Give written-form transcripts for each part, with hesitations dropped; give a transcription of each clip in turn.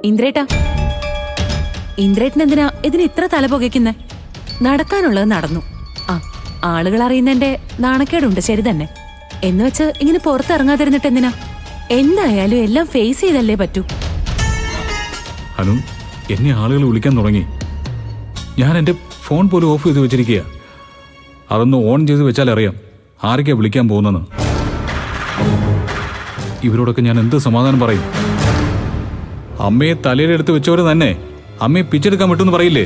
ഇന്ദ്രേട്ടാ, ഇന്ദ്രേട്ടൻ എന്തിനാ ഇതിന് ഇത്ര തല പുകയ്ക്കുന്നേ? നടക്കാനുള്ളത് നടന്നു. ആ, ആളുകൾ അറിയുന്നതിന്റെ നാണക്കേടുണ്ട്, ശരി തന്നെ. എന്ന് വെച്ച് ഇങ്ങനെ പുറത്തിറങ്ങാതിരുന്നിട്ട് എന്തിനാ? എന്തായാലും എല്ലാം ഫേസ് ചെയ്തല്ലേ പറ്റൂ. അനു, എന്നെ ആളുകൾ വിളിക്കാൻ തുടങ്ങി. ഞാൻ എൻ്റെ ഫോൺ പോലും ഓഫ് ചെയ്ത് വെച്ചിരിക്കുക. അതൊന്ന് ഓൺ ചെയ്ത് വെച്ചാൽ അറിയാം ആരൊക്കെയാ വിളിക്കാൻ പോകുന്നെന്ന്. ഇവരോടൊക്കെ ഞാൻ എന്ത് സമാധാനം പറയും? അമ്മയെ തലയിലെടുത്ത് വെച്ചവര് തന്നെ അമ്മയെ പിച്ചെടുക്കാൻ വിട്ടെന്ന് പറയില്ലേ?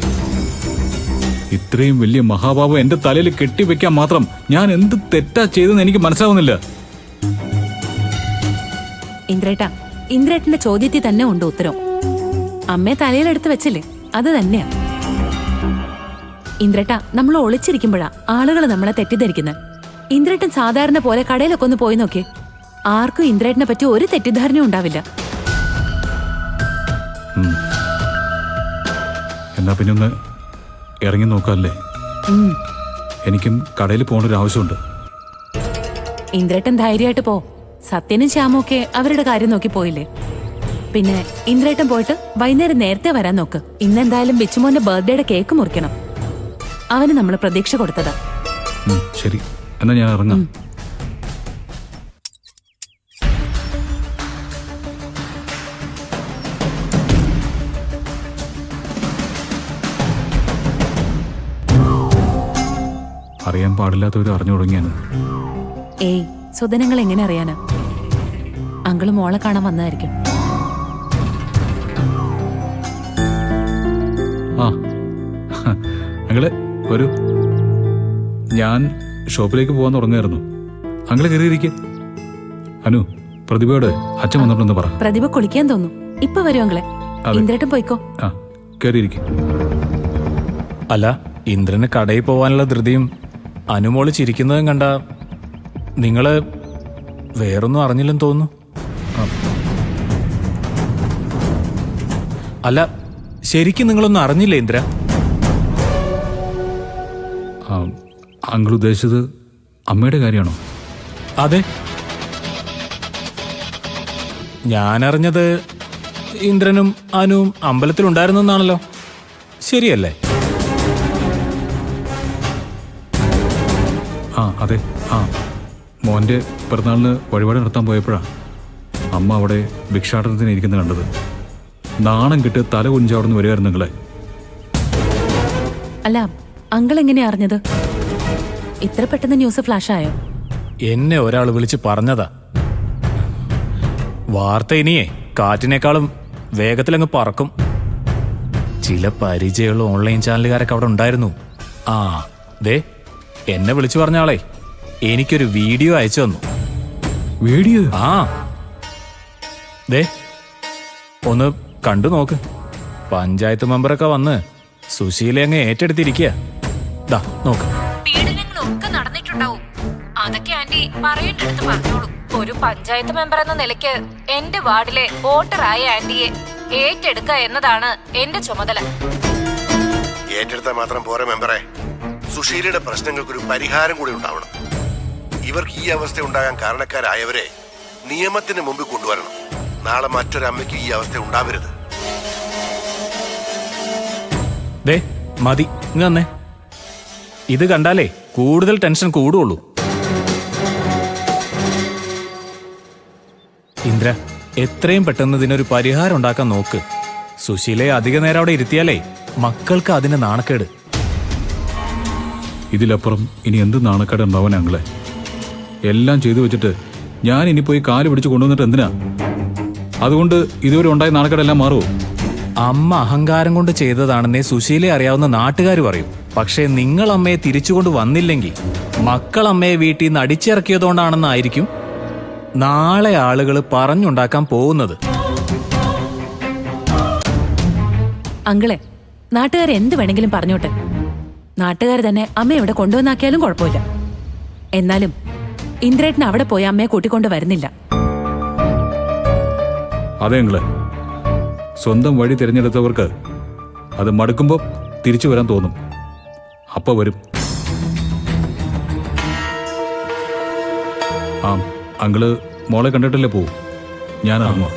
ഇത്രയും വലിയ മഹാഭാവം എന്റെ തലയിൽ കെട്ടിവെക്കാൻ മാത്രം ഞാൻ എന്ത് തെറ്റാ ചെയ്തെന്ന് എനിക്ക് മനസ്സിലാവുന്നില്ല. ഇന്ദ്രേട്ടാ, ഇന്ദ്രേട്ടന്റെ ചോദ്യത്തിൽ തന്നെ ഉണ്ട് ഉത്തരം. അമ്മയെ തലയിലെടുത്ത് വെച്ചില്ലേ, അത് തന്നെയാ. ഇന്ദ്രേട്ടാ, നമ്മൾ ഒളിച്ചിരിക്കുമ്പോഴാ ആളുകൾ നമ്മളെ തെറ്റിദ്ധരിക്കുന്നത്. ഇന്ദ്രേട്ടൻ സാധാരണ പോലെ കടയിലൊക്കെ ഒന്ന് പോയി നോക്കിയേ, ആർക്കും ഇന്ദ്രേട്ടനെ പറ്റി ഒരു തെറ്റിദ്ധാരണയും ഉണ്ടാവില്ല. എന്നാ പിന്നെ ഒന്ന് ഇറങ്ങി നോക്കാല്ലേ? എനിക്കും കടയിൽ പോകേണ്ട ആവശ്യമുണ്ട്. ഇന്ദ്രേട്ടൻ ധൈര്യമായിട്ട് പോ. സത്യനും ശ്യാമും ഒക്കെ അവരുടെ കാര്യം നോക്കി പോയില്ലേ. പിന്നെ ഇന്ദ്രേട്ടൻ പോയിട്ട് വൈകുന്നേരം നേരത്തെ വരാൻ നോക്ക്. ഇന്നെന്തായാലും ബിച്ചുമോന്റെ ബർത്ത്ഡേയുടെ കേക്ക് മുറിക്കണം. അവന് നമ്മൾ പ്രതീക്ഷ കൊടുത്തതാ. ശരി, എന്നാ ഞാൻ ഇറങ്ങാം. അറിയാൻ പാടില്ലാത്തവർ അറിഞ്ഞു തുടങ്ങിയാണ്. ഏയ്, സുധനങ്ങൾ എങ്ങനെ അറിയാനാ? അങ്കിള് മോളെ കാണാൻ വന്നതായിരിക്കും. ആ അങ്ങളെ ഒരു ഞാൻ ഷോപ്പിലേക്ക് പോകാൻ തുടങ്ങായിരുന്നു. അങ്ങളെ കയറിയിരിക്കും. അനു, പ്രതിഭയോട് അച്ഛൻ വന്നിട്ടുണ്ടെന്ന് പറ. പ്രതിഭ കുളിക്കാൻ തോന്നുന്നു, ഇപ്പൊ വരും അങ്ങളെ. ഇന്ദ്രേട്ടൻ പോയിക്കോ. ആ, കയറിയിരിക്കും. അല്ല, ഇന്ദ്രന് കടയിൽ പോവാനുള്ള ധൃതിയും അനുമോള് ചിരിക്കുന്നതും കണ്ട നിങ്ങള് വേറൊന്നും അറിഞ്ഞില്ലെന്ന് തോന്നുന്നു. അല്ല, ശരിക്കും നിങ്ങളൊന്നും അറിഞ്ഞില്ലേ ഇന്ദ്ര? അങ്കിൾ ഉദ്ദേശിച്ചത് അമ്മയുടെ കാര്യമാണോ? അതെ, ഞാനറിഞ്ഞത് ഇന്ദ്രനും അനുവും അമ്പലത്തിലുണ്ടായിരുന്നെന്നാണല്ലോ. ശരിയല്ലേ? ആ അതെ. ആ, മോൻ്റെ പിറന്നാളിന് വഴിപാട് നടത്താൻ പോയപ്പോഴാണ് അമ്മ അവിടെ ഭിക്ഷാടനത്തിന് ഇരിക്കുന്നത് കണ്ടത്. നാണം കിട്ട് തല കുഞ്ചാവിടുന്ന് വരികയായിരുന്നു നിങ്ങളെ. അല്ല, അങ്കിൾ എങ്ങനെയാ അറിഞ്ഞത്? ഇത്ര പെട്ടെന്ന് ന്യൂസ് ഫ്ലാഷ് ആയോ? എന്നെ ഒരാൾ വിളിച്ച് പറഞ്ഞതാ. വാർത്ത ഇനിയേ കാറ്റിനേക്കാളും വേഗത്തിലങ്ങ് പറക്കും. ചില പരിചയമുള്ള ഓൺലൈൻ ചാനലുകാരൊക്കെ അവിടെ ഉണ്ടായിരുന്നു. ആ ദേ, എന്നെ വിളിച്ചു പറഞ്ഞ ആളെ എനിക്കൊരു വീഡിയോ അയച്ചു തന്നു. വീഡിയോ? ആ ദേ, ഒന്ന് കണ്ടു നോക്ക്. പഞ്ചായത്ത് മെമ്പറൊക്കെ വന്ന് സുശീല അങ്ങ് ഏറ്റെടുത്തിരിക്കുക. ദാ നോക്ക്. പീഡനങ്ങളൊക്കെ നടന്നിട്ടുണ്ടാവും. അതൊക്കെ ആന്റി പറയേണ്ടടുത്ത് പറഞ്ഞോളൂ. ഒരു പഞ്ചായത്ത് മെമ്പർ എന്ന നിലയ്ക്ക് എന്റെ വാർഡിലെ വോട്ടറായ ആന്റിയെ ഏറ്റെടുക്കുക എന്നതാണ് എന്റെ ചുമതല. ഏറ്റെടുത്താൽ മാത്രം പോരെ മെമ്പറെ, സുശീലയുടെ പ്രശ്നങ്ങൾക്കൊരു പരിഹാരം കൂടി ഉണ്ടാവണം. ഇവർക്ക് ഈ അവസ്ഥ ഉണ്ടാകാൻ കാരണക്കാരായവരെ നിയമത്തിന് മുമ്പിൽ കൊണ്ടുവരണം. നാളെ മറ്റൊരമ്മയ്ക്ക് ഈ അവസ്ഥ ഉണ്ടാവരുത്. ദേ മതി, ഇങ്ങ് വന്നേ. ഇത് കണ്ടാലേ കൂടുതൽ ടെൻഷൻ കൂടുള്ളൂ. ഇന്ദ്ര, എത്രയും പെട്ടെന്ന് ഇതിനൊരു പരിഹാരം ഉണ്ടാക്കാൻ നോക്ക്. സുശീലയെ അധിക നേരം അവിടെ ഇരുത്തിയാലേ മക്കൾക്ക് അതിന് നാണക്കേട്. ഇതിലപ്പുറം ഇനി എന്ത് നാണക്കേട് ഉണ്ടാവാൻ അങ്ങളെ? എല്ലാം ചെയ്തു വെച്ചിട്ട് ഞാൻ ഇനി പോയി കാല് പിടിച്ച് കൊണ്ടുവന്നിട്ട് എന്തിനാ? അതുകൊണ്ട് ഇതുവരെ ഉണ്ടായ നാണക്കേടെല്ലാം മാറുമോ? അമ്മ അഹങ്കാരം കൊണ്ട് ചെയ്തതാണെന്നേ സുശീലയെ അറിയാവുന്ന നാട്ടുകാർ പറയും. പക്ഷേ നിങ്ങൾ അമ്മയെ തിരിച്ചുകൊണ്ട് വന്നില്ലെങ്കിൽ മക്കൾ അമ്മയെ വീട്ടിൽ നിന്ന് അടിച്ചിറക്കിയതുകൊണ്ടാണെന്നായിരിക്കും നാളെ ആളുകൾ പറഞ്ഞുണ്ടാക്കാൻ പോകുന്നത്. അങ്കിളെ, നാട്ടുകാർ എന്ത് വേണമെങ്കിലും പറഞ്ഞോട്ടെ. നാട്ടുകാർ തന്നെ അമ്മ ഇവിടെ കൊണ്ടുവന്നാക്കിയാലും കുഴപ്പമില്ല. എന്നാലും ഇന്ദ്രേട്ടൻ അവിടെ പോയി അമ്മയെ കൂട്ടിക്കൊണ്ട് വരുന്നില്ല. അതെ അങ്ങളെ, സ്വന്തം വഴി തിരഞ്ഞെടുത്തവർക്ക് അത് മടുക്കുമ്പോൾ തിരിച്ചു വരാൻ തോന്നും. അപ്പൊ വരും. ആ, അങ്കിള് മോളെ കണ്ടിട്ടല്ലേ പോവും. ഞാൻ ഇറങ്ങുക.